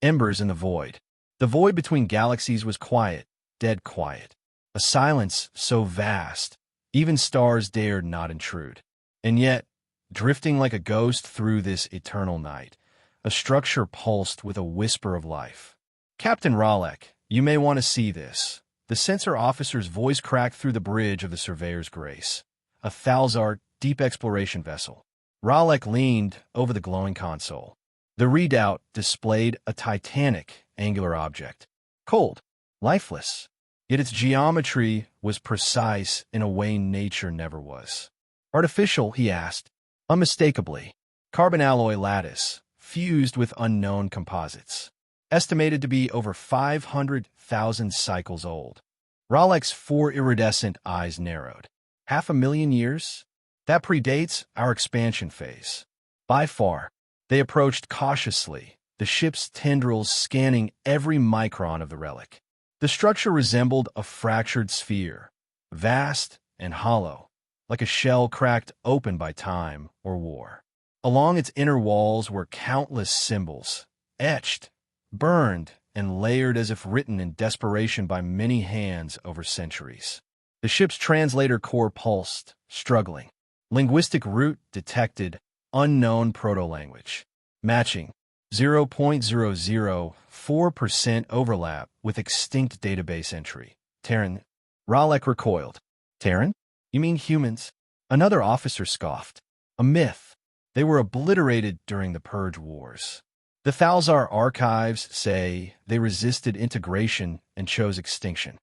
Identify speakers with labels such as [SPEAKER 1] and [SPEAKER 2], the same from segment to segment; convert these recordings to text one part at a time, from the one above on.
[SPEAKER 1] embers in the void. The void between galaxies was quiet, dead quiet. A silence so vast, even stars dared not intrude. And yet, drifting like a ghost through this eternal night, a structure pulsed with a whisper of life. "Captain Ralek, you may want to see this." The sensor officer's voice cracked through the bridge of the Surveyor's Grace. A Thalzar deep exploration vessel. Ralek leaned over the glowing console. The readout displayed a titanic, angular object. Cold, lifeless. Yet its geometry was precise in a way nature never was. "Artificial?" he asked. "Unmistakably. Carbon alloy lattice, fused with unknown composites. Estimated to be over 500,000 cycles old." Ralek's four iridescent eyes narrowed. 500,000 years? That predates our expansion phase. By far. They approached cautiously, the ship's tendrils scanning every micron of the relic. The structure resembled a fractured sphere, vast and hollow, like a shell cracked open by time or war. Along its inner walls were countless symbols, etched, burned, and layered as if written in desperation by many hands over centuries. The ship's translator core pulsed, struggling. Linguistic root detected, unknown proto-language. Matching. 0.004% overlap with extinct database entry. Terran. Ralek recoiled. "Terran? You mean humans?" Another officer scoffed. "A myth. They were obliterated during the Purge Wars. The Thalzar archives say they resisted integration and chose extinction."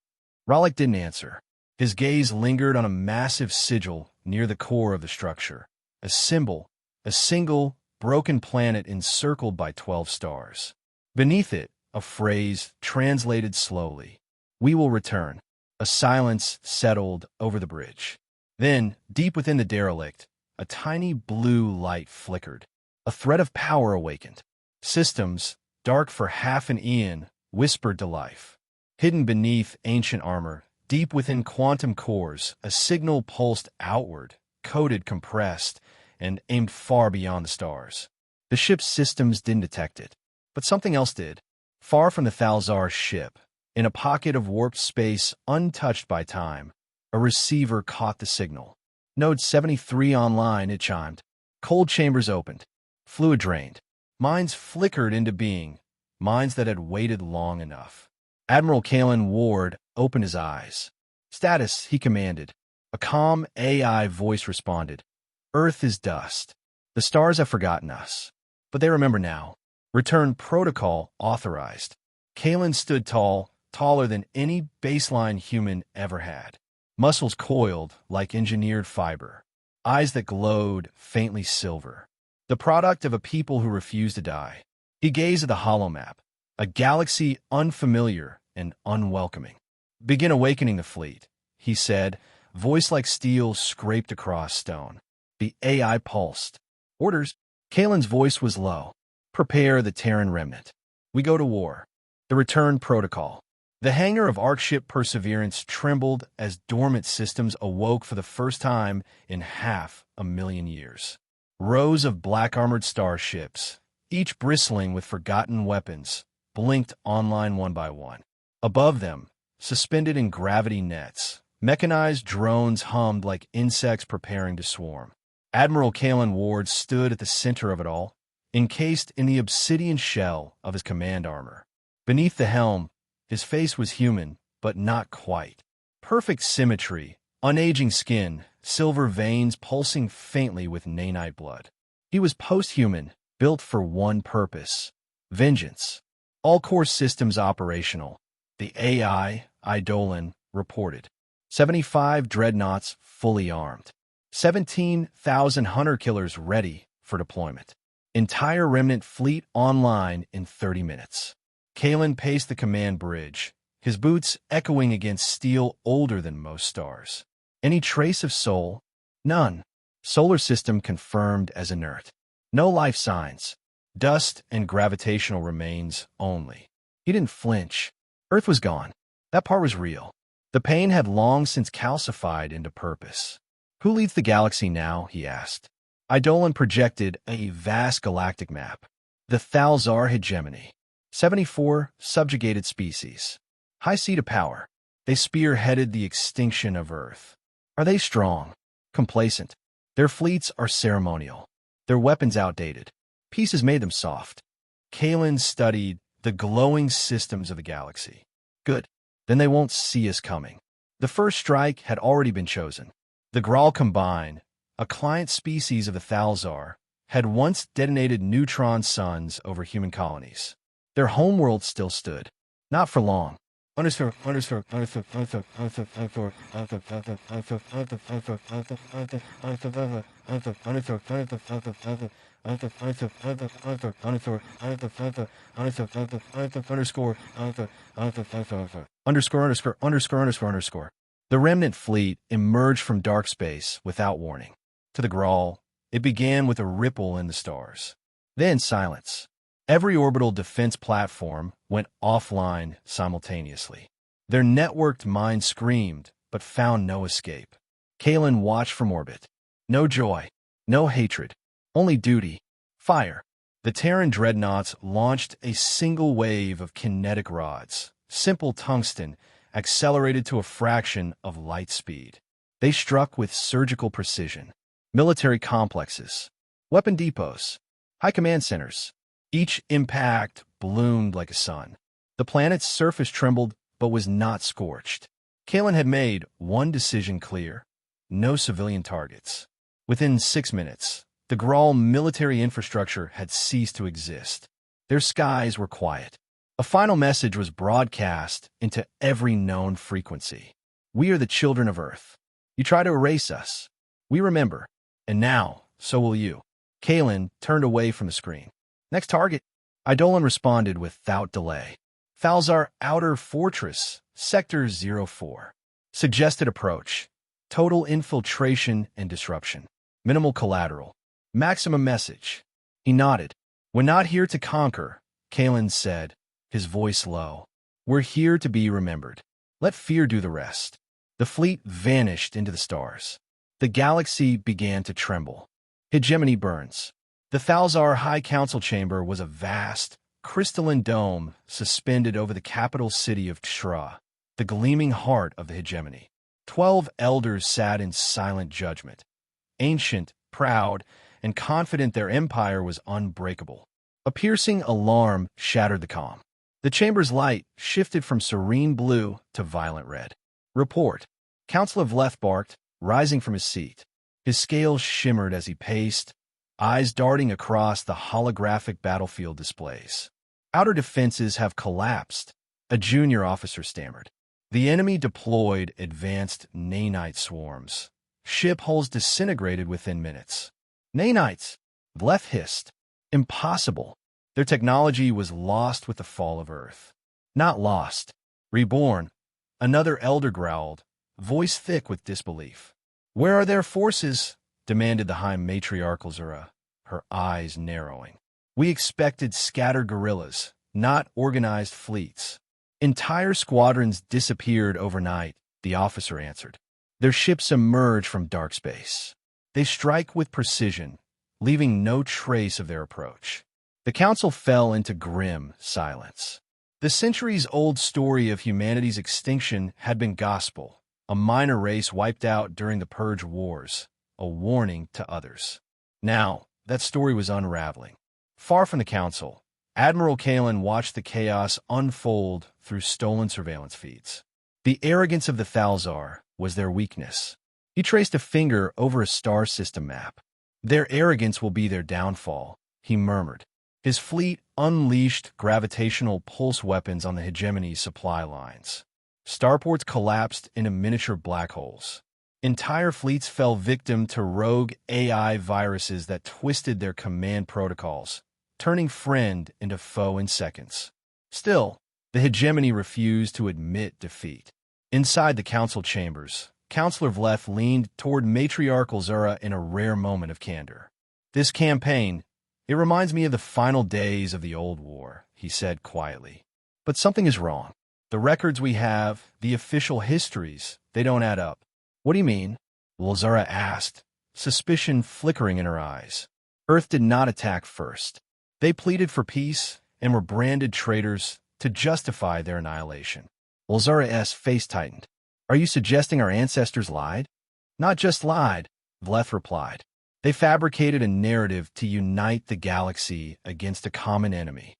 [SPEAKER 1] Ralek didn't answer. His gaze lingered on a massive sigil near the core of the structure. A symbol, a single, broken planet encircled by 12 stars. Beneath it, a phrase translated slowly. "We will return." A silence settled over the bridge. Then, deep within the derelict, a tiny blue light flickered. A thread of power awakened. Systems, dark for half an eon, whispered to life. Hidden beneath ancient armor, deep within quantum cores, a signal pulsed outward, coded, compressed, and aimed far beyond the stars. The ship's systems didn't detect it, but something else did. Far from the Thalzar ship, in a pocket of warped space untouched by time, a receiver caught the signal. "Node 73 online," it chimed. Cold chambers opened. Fluid drained. Minds flickered into being, minds that had waited long enough. Admiral Kalen Ward opened his eyes. "Status," he commanded. A calm AI voice responded. "Earth is dust. The stars have forgotten us. But they remember now. Return protocol authorized." Kalen stood tall, taller than any baseline human ever had. Muscles coiled like engineered fiber. Eyes that glowed faintly silver. The product of a people who refused to die. He gazed at the holomap, a galaxy unfamiliar and unwelcoming. "Begin awakening the fleet," he said, voice like steel scraped across stone. The AI pulsed. "Orders." Kalen's voice was low. "Prepare the Terran remnant. We go to war." The return protocol. The hangar of Arcship Perseverance trembled as dormant systems awoke for the first time in 500,000 years. Rows of black-armored starships, each bristling with forgotten weapons, blinked online one by one. Above them, suspended in gravity nets, mechanized drones hummed like insects preparing to swarm. Admiral Kalen Ward stood at the center of it all, encased in the obsidian shell of his command armor. Beneath the helm, his face was human, but not quite. Perfect symmetry, unaging skin, silver veins pulsing faintly with nanite blood. He was post-human, built for one purpose: vengeance. All core systems operational. The AI, Eidolon, reported. 75 dreadnoughts fully armed. 17,000 hunter-killers ready for deployment. Entire remnant fleet online in 30 minutes. Kalen paced the command bridge, his boots echoing against steel older than most stars. Any trace of soul? None. Solar system confirmed as inert. No life signs. Dust and gravitational remains only. He didn't flinch. Earth was gone. That part was real. The pain had long since calcified into purpose. "Who leads the galaxy now?" he asked. Eidolon projected a vast galactic map. The Thalzar hegemony. 74 subjugated species. High sea to power. They spearheaded the extinction of Earth. Are they strong? Complacent. Their fleets are ceremonial. Their weapons outdated. Peace has made them soft. Kalen studied the glowing systems of the galaxy. Good. Then they won't see us coming. The first strike had already been chosen. The Graal combined, a client species of the Thalzar, had once detonated neutron suns over human colonies. Their homeworld still stood. Not for long. Underscore. The remnant fleet emerged from dark space without warning. To the Graal, it began with a ripple in the stars. Then silence. Every orbital defense platform went offline simultaneously. Their networked mind screamed, but found no escape. Kalen watched from orbit. No joy, no hatred, only duty, fire. The Terran dreadnoughts launched a single wave of kinetic rods, simple tungsten, accelerated to a fraction of light speed. They struck with surgical precision. Military complexes, weapon depots, high command centers. Each impact bloomed like a sun. The planet's surface trembled but was not scorched. Kalen had made one decision clear: no civilian targets. Within 6 minutes, the Graal military infrastructure had ceased to exist. Their skies were quiet. A final message was broadcast into every known frequency. We are the children of Earth. You try to erase us. We remember. And now, so will you. Kalen turned away from the screen. Next target. Eidolon responded without delay. Thalzar Outer Fortress, Sector 04. Suggested approach. Total infiltration and disruption. Minimal collateral. Maximum message. He nodded. We're not here to conquer, Kalen said, his voice low. We're here to be remembered. Let fear do the rest. The fleet vanished into the stars. The galaxy began to tremble. Hegemony burns. The Thalzar High Council Chamber was a vast, crystalline dome suspended over the capital city of Kshra, the gleaming heart of the hegemony. 12 elders sat in silent judgment, ancient, proud, and confident their empire was unbreakable. A piercing alarm shattered the calm. The chamber's light shifted from serene blue to violent red. Report. Councilor Vleth barked, rising from his seat. His scales shimmered as he paced, eyes darting across the holographic battlefield displays. Outer defenses have collapsed, a junior officer stammered. The enemy deployed advanced nanite swarms. Ship hulls disintegrated within minutes. Nanites, Vleth hissed. Impossible. Their technology was lost with the fall of Earth. Not lost. Reborn. Another elder growled, voice thick with disbelief. Where are their forces? Demanded the High Matriarchal Zura, her eyes narrowing. We expected scattered guerrillas, not organized fleets. Entire squadrons disappeared overnight, the officer answered. Their ships emerge from dark space. They strike with precision, leaving no trace of their approach. The council fell into grim silence. The centuries-old story of humanity's extinction had been gospel, a minor race wiped out during the Purge Wars, a warning to others. Now, that story was unraveling. Far from the council, Admiral Kalen watched the chaos unfold through stolen surveillance feeds. The arrogance of the Thalzar was their weakness. He traced a finger over a star system map. Their arrogance will be their downfall, he murmured. His fleet unleashed gravitational pulse weapons on the hegemony's supply lines. Starports collapsed into miniature black holes. Entire fleets fell victim to rogue AI viruses that twisted their command protocols, turning friend into foe in seconds. Still, the hegemony refused to admit defeat. Inside the council chambers, Councilor Vleth leaned toward Matriarchal Zura in a rare moment of candor. This campaign, it reminds me of the final days of the Old War, he said quietly. But something is wrong. The records we have, the official histories, they don't add up. What do you mean? Zura asked, suspicion flickering in her eyes. Earth did not attack first. They pleaded for peace, and were branded traitors to justify their annihilation. Ulzura's face tightened. Are you suggesting our ancestors lied? Not just lied, Vleth replied. They fabricated a narrative to unite the galaxy against a common enemy.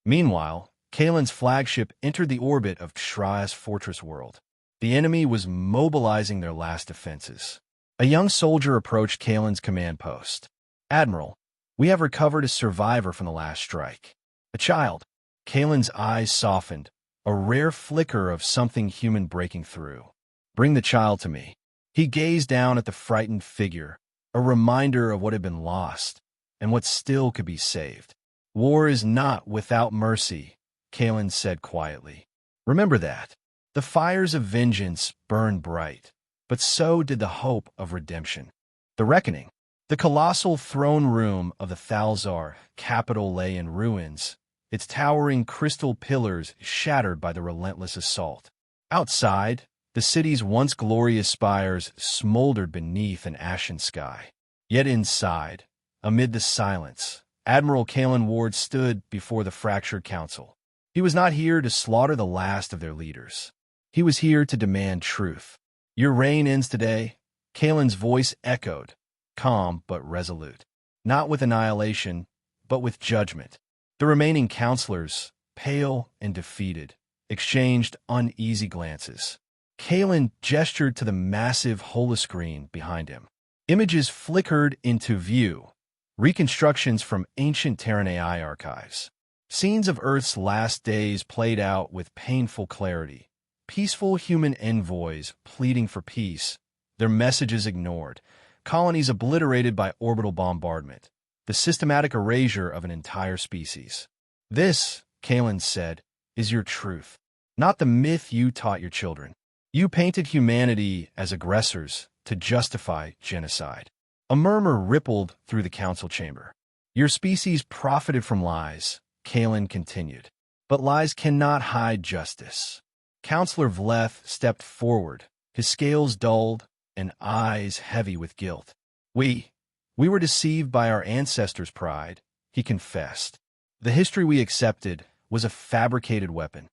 [SPEAKER 1] Meanwhile, Kalen's flagship entered the orbit of Shra's fortress world. The enemy was mobilizing their last defenses. A young soldier approached Kalen's command post. Admiral, we have recovered a survivor from the last strike. A child. Kalen's eyes softened, a rare flicker of something human breaking through. Bring the child to me. He gazed down at the frightened figure, a reminder of what had been lost and what still could be saved. War is not without mercy, Kalen said quietly. Remember that. The fires of vengeance burned bright, but so did the hope of redemption. The reckoning. The colossal throne room of the Thalzar capital lay in ruins, its towering crystal pillars shattered by the relentless assault. Outside, the city's once glorious spires smoldered beneath an ashen sky. Yet inside, amid the silence, Admiral Kalen Ward stood before the fractured council. He was not here to slaughter the last of their leaders. He was here to demand truth. Your reign ends today, Kalen's voice echoed, calm but resolute. Not with annihilation, but with judgment. The remaining counselors, pale and defeated, exchanged uneasy glances. Kalen gestured to the massive holoscreen behind him. Images flickered into view, reconstructions from ancient Terran AI archives. Scenes of Earth's last days played out with painful clarity. Peaceful human envoys pleading for peace, their messages ignored, colonies obliterated by orbital bombardment, the systematic erasure of an entire species. This, Kalen said, is your truth, not the myth you taught your children. You painted humanity as aggressors to justify genocide. A murmur rippled through the council chamber. Your species profited from lies, Kalen continued. But lies cannot hide justice. Counselor Vleth stepped forward, his scales dulled and eyes heavy with guilt. We were deceived by our ancestors' pride, he confessed. The history we accepted was a fabricated weapon.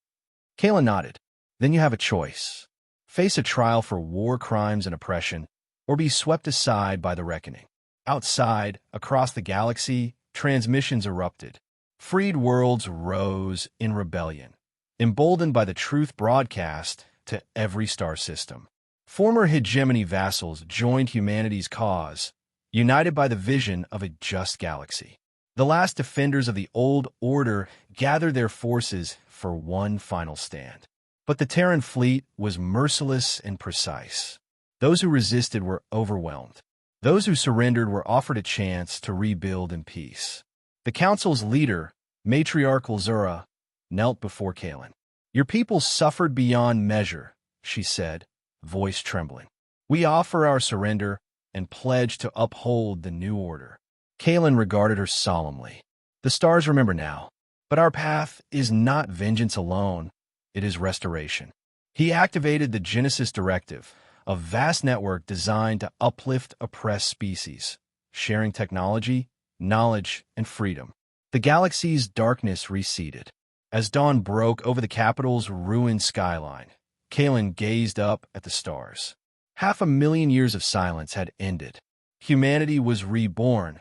[SPEAKER 1] Kalen nodded. Then you have a choice. Face a trial for war crimes and oppression, or be swept aside by the reckoning. Outside, across the galaxy, transmissions erupted. Freed worlds rose in rebellion, emboldened by the truth broadcast to every star system. Former hegemony vassals joined humanity's cause, united by the vision of a just galaxy. The last defenders of the old order gathered their forces for one final stand. But the Terran fleet was merciless and precise. Those who resisted were overwhelmed. Those who surrendered were offered a chance to rebuild in peace. The council's leader, Matriarch Ulzura, knelt before Kalen. Your people suffered beyond measure, she said, voice trembling. We offer our surrender and pledge to uphold the new order. Kalen regarded her solemnly. The stars remember now, but our path is not vengeance alone. It is restoration. He activated the Genesis Directive, a vast network designed to uplift oppressed species, sharing technology, knowledge, and freedom. The galaxy's darkness receded. As dawn broke over the capital's ruined skyline, Kalen gazed up at the stars. 500,000 years of silence had ended. Humanity was reborn,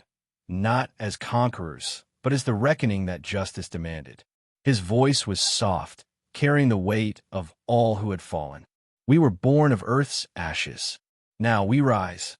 [SPEAKER 1] not as conquerors, but as the reckoning that justice demanded. His voice was soft, carrying the weight of all who had fallen. We were born of Earth's ashes. Now we rise,